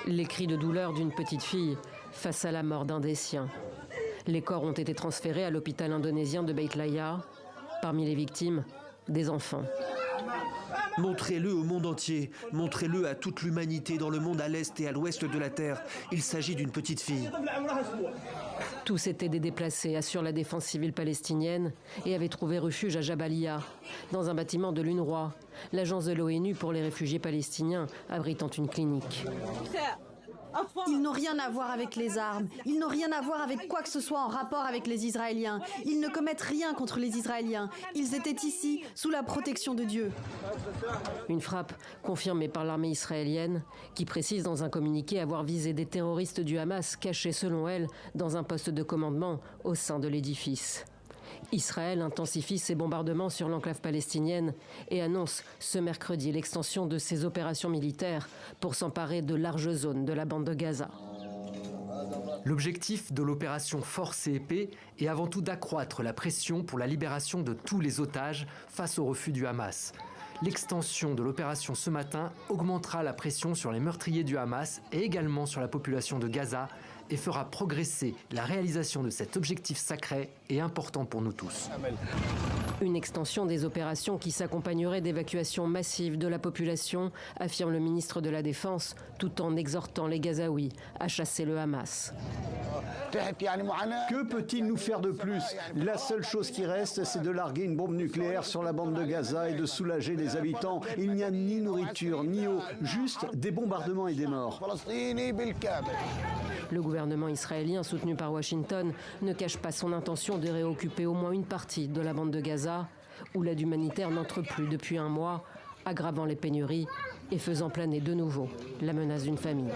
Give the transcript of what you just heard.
Les cris de douleur d'une petite fille face à la mort d'un des siens. Les corps ont été transférés à l'hôpital indonésien de Beit Laya. Parmi les victimes, des enfants. Montrez-le au monde entier, montrez-le à toute l'humanité dans le monde à l'est et à l'ouest de la Terre. Il s'agit d'une petite fille. Tous étaient des déplacés, assure la défense civile palestinienne, et avaient trouvé refuge à Jabalia, dans un bâtiment de l'UNRWA, l'agence de l'ONU pour les réfugiés palestiniens, abritant une clinique. Ils n'ont rien à voir avec les armes. Ils n'ont rien à voir avec quoi que ce soit en rapport avec les Israéliens. Ils ne commettent rien contre les Israéliens. Ils étaient ici, sous la protection de Dieu. Une frappe confirmée par l'armée israélienne, qui précise dans un communiqué avoir visé des terroristes du Hamas cachés, selon elle, dans un poste de commandement au sein de l'édifice. Israël intensifie ses bombardements sur l'enclave palestinienne et annonce ce mercredi l'extension de ses opérations militaires pour s'emparer de larges zones de la bande de Gaza. L'objectif de l'opération Force et Épée est avant tout d'accroître la pression pour la libération de tous les otages face au refus du Hamas. L'extension de l'opération ce matin augmentera la pression sur les meurtriers du Hamas et également sur la population de Gaza et fera progresser la réalisation de cet objectif sacré et important pour nous tous. Une extension des opérations qui s'accompagnerait d'évacuations massives de la population, affirme le ministre de la Défense, tout en exhortant les Gazaouis à chasser le Hamas. Que peut-il nous faire de plus? La seule chose qui reste, c'est de larguer une bombe nucléaire sur la bande de Gaza et de soulager les habitants. Il n'y a ni nourriture, ni eau, juste des bombardements et des morts. Le gouvernement israélien, soutenu par Washington, ne cache pas son intention de réoccuper au moins une partie de la bande de Gaza, où l'aide humanitaire n'entre plus depuis un mois, aggravant les pénuries et faisant planer de nouveau la menace d'une famine.